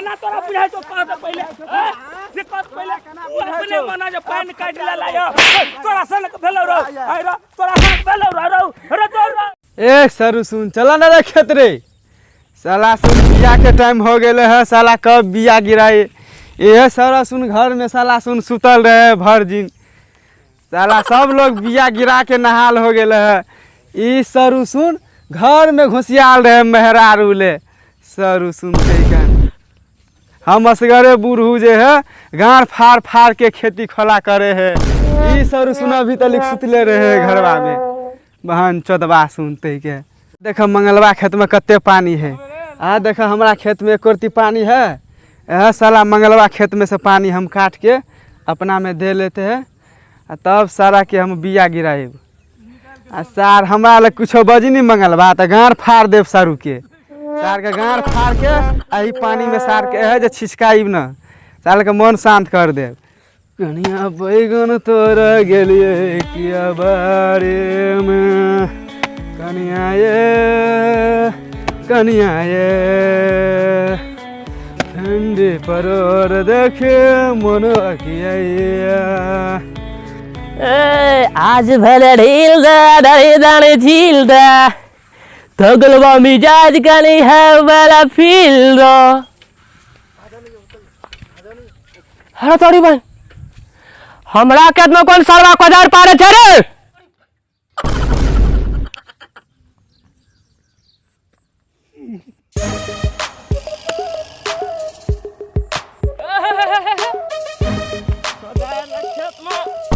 केना तोरा बुझाइ तो कह दे पहिले जे कह पहिले अपने मना जे पानी काट लेला यो तोरा सन भेलौ रो तोरा सन भेलौ रो ए सरू सुन चला ना रे खेत रे साला सुन बिया के टाइम हो गेले है साला कब बिया गिराए ए सारा सुन घर में साला सुन सुतल रहे भर दिन साला सब लोग बिया गिरा के नहाल हो गेले है ई सरू सुन घर में घुसियाल रहे मेहरारू ले सरू सुन हम असगरे बूढ़ू जे है गाँठ फाड़ फाड़ के खेती खोला करे है ई सरू सुन अभी तक सुतले रहे घरवा में बहन चोदवा सुनते के देख मंगलवा खेत में कते पानी है आ देख हमारा खेत में एक रत्ती पानी है यह साला मंगलवा खेत में से पानी हम काट के अपना में दे लेते हैं तब सारा के हम बिया गिराए आ सार हमारा लग कुछ बजी नहीं मंगलवा तो गाँठ फाड़ देव सारू के सार के गाँठ फाड़ के अही पानी में सार के है जो छिछकाइब न साल के मन शांत कर देव कनिया बैगन तोड़ गेलिए किया बारे में कनिया ये ठंडी परोर देखे मन आज भले ढील डरे दाने झील दा थगलवा मिजाज कनी है वाला फील रो हरा तोड़ी भाई हमरा खेत में कौन सरवा कोदार पारे छे रे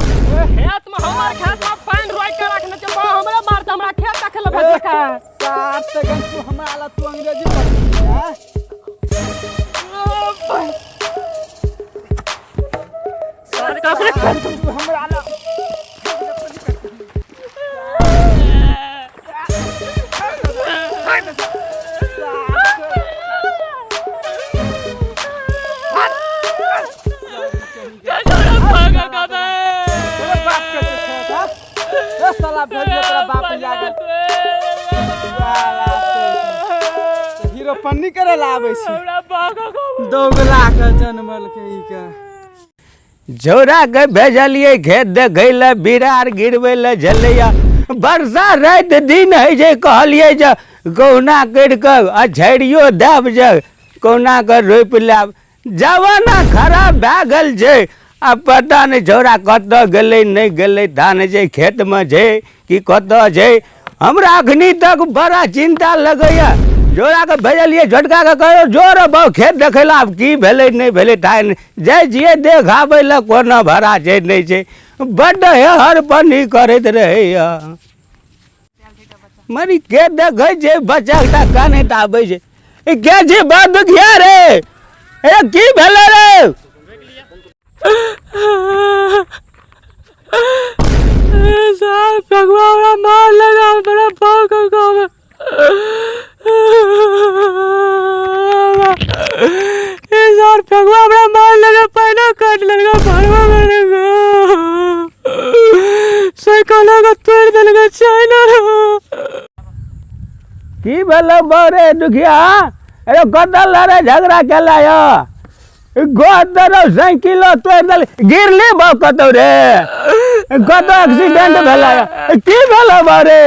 हमार खेत में पानी रोक के रखने के बा हमरा मारता हमरा खेत रखे ल भेज का 4 सेकंड तू हमरा ला तू अंग्रेजी पढ़ है सर का तू हमरा ला हीरो पन्नी करे लावे छी दोगला का जन्मल के ई का झोरा के भेजलिए खेत दे गइल बिरार गिरवेल झलैया वर्षा रात दिन है जे कहलिए जे गौना करि के आ झड़ियो देब जे कौना के रोप लेब जवाना खराब भए गेल छै आ पता नहीं झोरा कत गेलै नहीं गेलै धान जे खेत में छै कि कत छै हमरा अखनी तक बड़ा चिंता लगैया जोरा के भेजलिए झटका के कहो जोर बहु खेत देखे ला आब की भेलै नहीं भेलै टाइम जाइ छियै देख आबै ला कोना भरा छै नहीं छै बड्ड हर पन्नी करैत रहैया मरी के देखै छै बच्चा एकटा कानैत आबै छै के छै बड़ दुखिया रे ए की भेलै रे साल भगवान मार लगा बड़ा पाक गाँव साल भगवान मार लगा पैना काट लगा भरवा लगा साइकिल का तोड़ देलगा चाइना की भेलै बड़े दुखिया अरे कतल रे झगड़ा केला यो गोदरो साइकिल तोड़ देल गिरली बा कतौ रे कत एक्सीडेंट भेला की भेलो बारे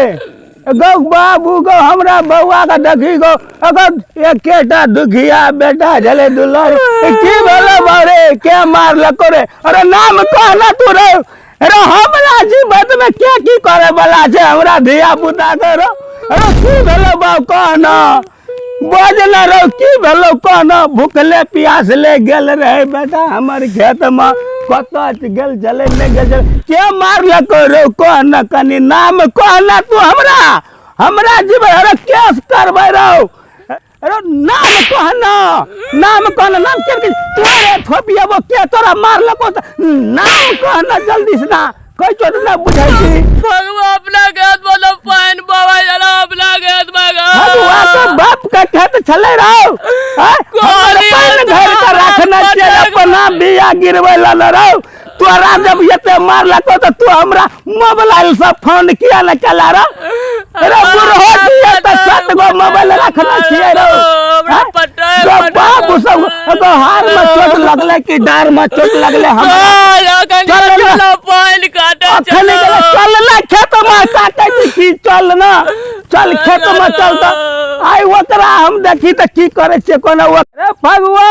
गौ बाबू गो हमरा बउआ का देखी गो अगर एकेटा दुखिया बेटा झले दुलर की भेलो बारे के मारलको रे अरे नाम कहना तू रे अरे हमरा जीवन में क्या की करे वाला छै हमरा धिया पुता करो अरे की भेलो बा कहना बजल रहो की भेलो कहना भूखले प्यासले गेल रहे बेटा हमर खेत में कत गेल चले नहीं गेल के मारलको रे कहना कनी नाम कहना तू हमरा जीवन अरे केस करबै रहो अरे नाम कहना नाम के तोरे थोपिया वो के तोरा मारलको नाम कहना जल्दी से ना कोई चोट ना बुझाई छी भगवा अपना खेत में पानी बाबा जला अपना खेत में भगवा तो बाप का खेत चले रहो पानी घर का रखना चाहिए अपना बिया गिरवे ला रहो तोरा जब ये मारलको तो तू हमरा मोबाइल से फोन किया न चला रहो अरे बुढ़ो दिया तो 7 गो मोबाइल रखना चाहिए रहो बाबू सब को हार में चोट लगले कि डार में चोट लगले हमरा चलो पानी काटे चल ना खेत में काटे की चल ना चल खेत में चल तो आई ओकरा हम देखी तो की करे छे कोनो अरे भगवा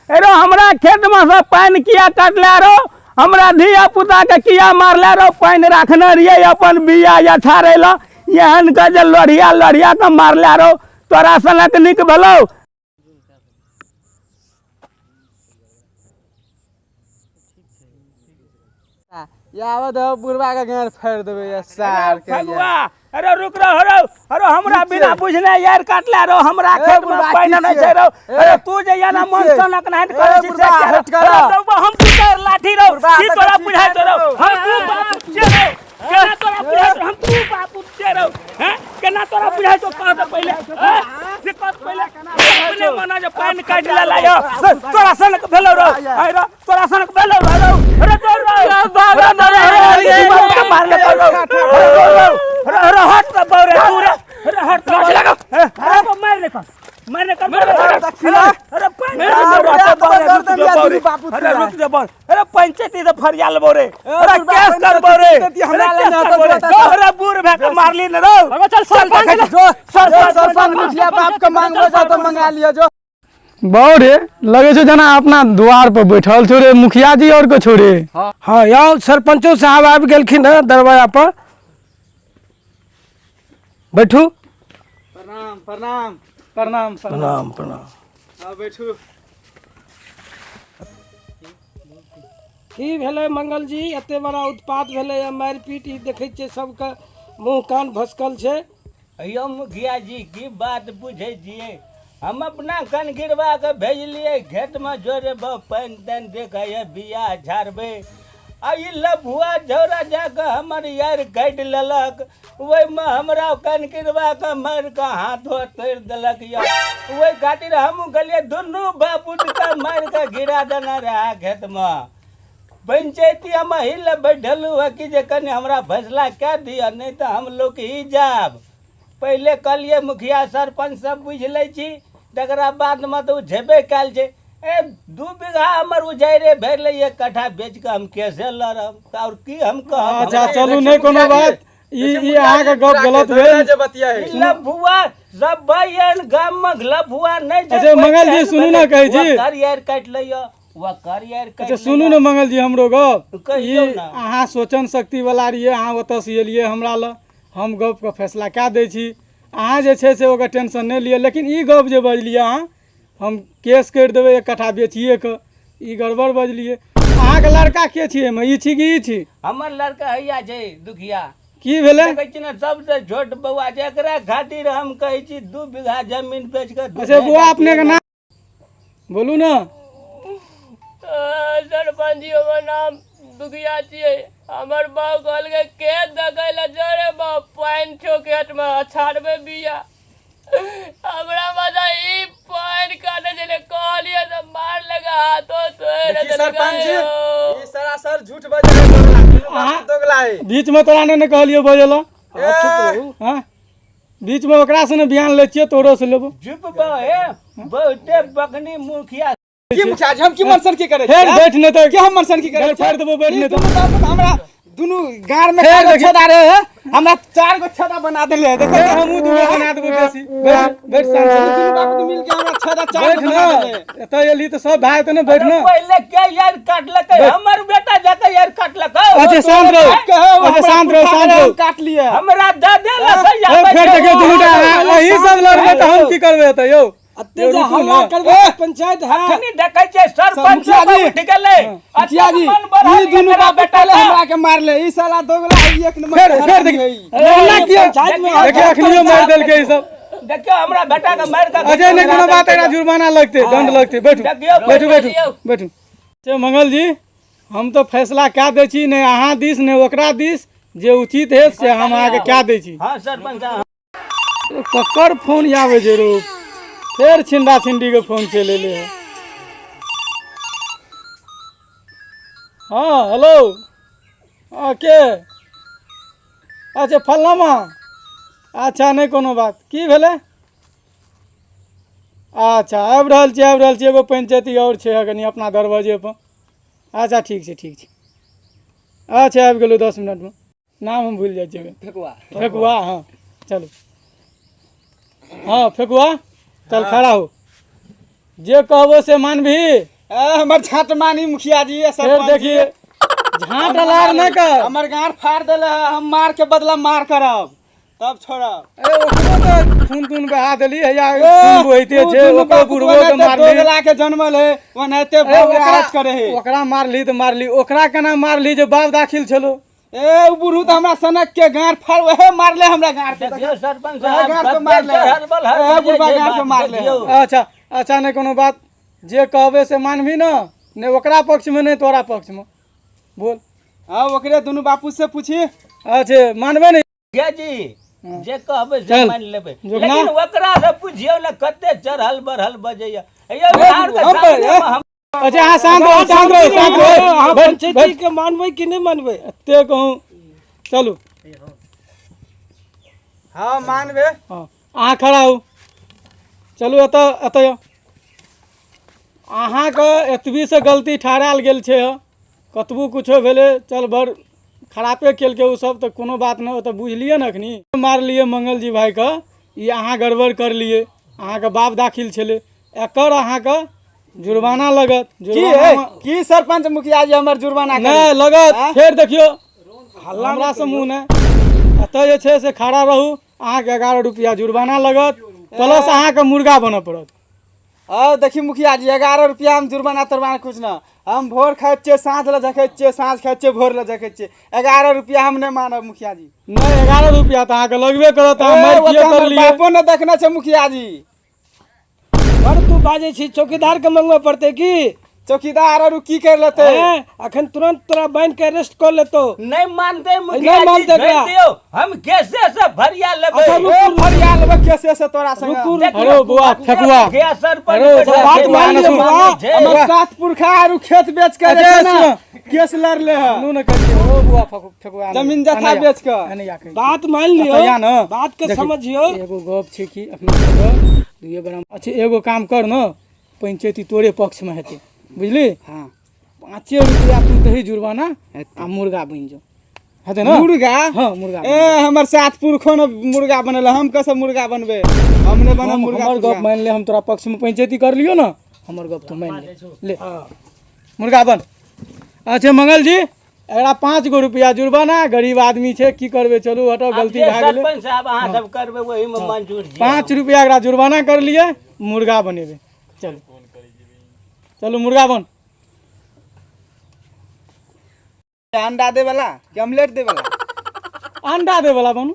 अरे हमरा खेत में से पानी किया काटले रो हमरा धिया पुता के किया मारले रो पानी रखने रहिए अपन बिया या छाड़े ला एहन के जे लड़िया के मारले रो तोरा सनक निक भेलौ यावत हो बुढ़वा का गार फेर देबे या सार के भगवा अरे रुक अरे हमरा बिना बुझने यार काटला रो हमरा खेत में पानी नहीं छै रो अरे तू जे या ना मन सनक नहीं करे छी से हम तू कर लाठी रो की तोरा बुझाय तो रो हम तू बाप छे रो केना तोरा बुझाय तो हम तू बाप छे रो हैं केना तोरा बुझाय तो कह दे पहले से कह पहले अपने मना जे पानी काट ले लायो तोरा सनक भेलो रो आई रो तोरा सनक भेलो रो अरे तो बाबा मरे मार ले अरे हट तो बौरे तू रे अरे हट तो लगा अरे मार ले अरे अरे रुक जा बोल अरे पंचायती से फरियाल बोरे अरे केस कर बोरे अरे बूढ़ भे के मारली न रो चल सरपंच मुखिया बाप का मांगबो जा तो मंगा लियो जो बौरे लगे छो जना अपना द्वार पर बैठल छो रे मुखिया जी और को छोड़े हाँ यहाँ सरपंचो साहब आबि गेलखिन है दरवाजा पर बैठू प्रणाम प्रणाम प्रणाम प्रणाम प्रणाम हां बैठू की भेलै मंगल जी एते बड़ा उत्पात भेलै मारपीट ई देखै छियै सबके मुंह कान भसकल छै अयो मुखिया जी की बात पूछे छिए हम अपना कन गिरवा के भेजलिए खेत में जोरे पानी तान देखे बिया झाड़बे आ ई लभुआ झौरा जाके हमर यार काट लेलक ओहि में हमरा कन गिरवा के मार के हाथो तोड़ देलक या ओहि खातिर हम गलिए दुनू बापुट के मार के गिरा देना रहा खेत में पंचायती हम हिल बैठल हुआ कि जे कने हमरा फैसला क्या दिया नहीं तो हम लोग ही जाब पहले कहलिए मुखिया सरपंच सब बुझ लै छी तकरा बाद में तो झेबे कैल छै 2 बीघा हमर उजाइरे भेल 1 कट्ठा बेच के हम कैसे लड़ब और की हम कहब अच्छा चलू नहीं कोनो बात ई अहाँ के गप गलत भेल जे बतिया है लभुआ सब भाईन गाम में लभुआ नहीं अच्छा मंगल जी सुनू ना कहै छी कर यार काट लियो वो कर यार काट अच्छा सुनू ना मंगल जी हमरो गप कहियो ना अहाँ सोचन शक्ति वाला रहिए अहाँ ओतऽ से एलिए हमरा ल हम गप के फैसला क्या दै छी अहाँ जे छै से ओकर टेंशन नहीं लिए लेकिन ई गप जे बजलिए अहाँ हम केस कर देवे 1 कट्ठा बेचिए के ई गड़बड़ बजलिए अहाँ के लड़का के छी में ई छी कि ई छी हमर लड़का हैया छै दुखिया की भेले कहै छी ना सबसे छोट बउआ जेकरा खातिर हम कहै छी 2 बीघा जमीन बेच के अच्छा बुआ अपने के नाम बोलू ना सरपंच जी हमर नाम दुखिया छियै हमर बाप कहल के खेत देखै ला जरे बाप पानी छो खेत में छाड़बे बिया हमरा मजा ई पानी काटे चले कहलिए तो मार लगा हाथों तोड़ देखिए सरपंच जी ई सरासर झूठ बजे है दोगला है बीच में तोरा ने कहलियो बजेला हां बीच में ओकरा से ने बयान ले छिए तोरो से लेबो चुप बे बहुते बकनी मुखिया की मुखिया जी हम की मनसन की करे फेर बैठ ने तो के हम मनसन की करे फेर देबो बैठ ने तो हमरा दुनु गार में चार गो छेदा रहे है हमरा 4 गो छेदा बना देले देखो हमहु दुगो बना देबो बेसी बैठ शांत दुनु बाबू मिल के हमरा छेदा 4 गो बना देले एत एली तो सब भाई तो ने बैठ ना पहले क्या यार काटलक हमर बेटा जाके यार काटलक अच्छा शांत रहो अच्छा शांत रहो काट लिए हमरा दे देलक या फेर देखियो दुनुटा यही सब लड़बे त हम की करबे त यौ अत्ते जे हल्ला करबे पंचायत है अखनी देखै छै सरपंच सब उठ गेलै मुखिया जी ई दुनु का बेटा ले हमरा के मार ले ई साला दोगला एक नंबर फेर देखियो लल्ला किया देखियो अखनियो मार देल के ई सब देखियो हमरा बेटा के मार के अजय ने कोनो बात एकरा जुर्माना लगते दंड लगते बैठू बैठू बैठू बैठू से मंगल जी हम तो फैसला क्या दै छी ने अहाँ दिस ने ओकरा दिस जे उचित है से हम अहाँ के क्या दै छी हां सरपंच साहब ककर फोन आवे जे रो फिर छिंडा छिंडी के फोन चले ले है हाँ हेलो के अच्छा फलनामा अच्छा नहीं कोनो बात की भेले अच्छा आबि रहल छी एगो पंचायती और छै कनी अपना दरवाजे पर। अच्छा ठीक छै अच्छा आबि गेलहुँ 10 मिनटमे। नाम हम भूलि जाइ छियै। फेकुआ हाँ चलू हाँ फेकुआ चल खड़ा हो जे कहबो से मानबही। हमर छाट मानी मुखिया जी फिर देखिए झाँट अलार नहीं कर। हमर गांठ फाड़ देले हम मार के बदला मार करब तब छोड़ब। अरे ओकरो तो खून बहा देली है या खून बहते छे ओकरो बुढ़बो के मारली। दोगला के जन्मल है ओनाते बगावत करे है। ओकरा मारली तो मारली ओकरा केना मारली जो बाप दाखिल छलो। ए उ बुढ़ू तो हमरा सनक के गांठ फाड़ वहे मारले हमरा गांठ पे। देखियो सरपंच गांठ पे साहब मारले हरबल हर बुढ़वा गांठ पे मारले। अच्छा नहीं कोनो बात जे कहबे से मानबी ना नहीं ओकरा पक्ष में नहीं तोरा पक्ष में बोल। हां ओकरे दुनु बापू से पूछी। अच्छा मानबे नहीं मुखिया जी जे कहबे से चल, मान लेबे जोगना। लेकिन ओकरा से पूछियो ना कते चढ़ल बढ़ल बजैया यो बिहार के हम सामने पे, में हम अच्छा हाँ शांत रहो अहाँ पंचायती के मानबै कि नहीं मानबै? ते कहूँ चलू हां मानबे। हाँ अहाँ खड़ा हो चलू एतऽ अहाँके एतबी से गलती ठहरायल गेल छै कतबो कुछो भेलै चल बड़ खरापे केलकै उ सब तो कोनो बात नहीं ओ तो बुझलिए न अखनी मारलिए मंगल जी भाई के ई अहाँ गड़बड़ करलिए अहाँके बाप दाखिल छलै एकर अहाँके जुर्माना लगत। की सरपंच मुखिया जी हमर जुर्माना नहीं लगत फिर देखियो हमरा से मुँह नहीं एतऽ जे छै से खड़ा रहू अहाँके 11 रुपया जुर्माना लगत प्लस अहाँके मुर्गा बनऽ पड़त। देखी मुखिया जी 11 रुपया हम जुर्माना तुर्माना कुछ ना हम भोर खाए छियै साँझ ल जखे छियै साँझ खाए छियै भोर ल जखे छियै 11 रुपया हम नहीं मानब मुखिया जी। नहीं 11 रुपया तो अहाँके लगबे करत अहाँ मारि किए कर लिए। बापो ने देखने छै मुखिया जी। बड़ तू बाजे छी चौकीदार के मंगवा पड़ते की? चौकीदार आरु की कर लेते अखन तुरंत तोरा बांध के अरेस्ट कर लेतो। नहीं मानते मुखिया नहीं जी मानते भेज क्या? दियो हम कैसे से भरिया लेबे। अच्छा, ओ फरिया लेबे कैसे से तोरा संग। अरे बुआ फेकुआ मुखिया सरपंच अरे, के बात साथे मान लियो, माने बुआ। छै। हमर सात पुरखा आरु खेत बेच के जे छै ना केस लड़ले है सुनू न कहिए ओ बुआ फेकुआ जमीन जथा बेच के। नहीं आके बात मान लियो अच्छा, या न? बात के देखियो, समझियो। एगो गप छै कि अपने सब दुइये ग्राम अच्छा एगो काम कर न पंचायती तोरे पक्ष में हेतै बुझली। हां 5 रुपया तू दही जुर्माना आ मुर्गा बन जो हेतै ना मुर्गा। हाँ मुर्गा ए हमर सात पुरखो ने मुर्गा बनल हम कैसे मुर्गा बनबे हम ने बनब मुर्गा। हमर गप मान ले हम तोरा पक्ष में पंचायती कर लियो ना हमर गप तो मान ले मुर्गा बन। अच्छा मंगल जी एकरा 5 गो रुपया जुर्माना गरीब आदमी छै की करबे चलू हटो अब गलती जे भए गेलै। सरपंच साहब अहाँ सब करबे वही में मंजूर छी। 5 रुपया एकरा जुर्माना कर लिए मुर्गा बनेबे चलू चलू मुर्गा बन। अंडा दे वाला कि ऑमलेट दे वाला? अंडा दे वाला बनू।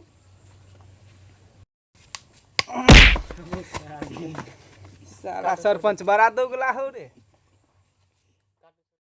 सारा सरपंच बड़ा दोगला हो रे।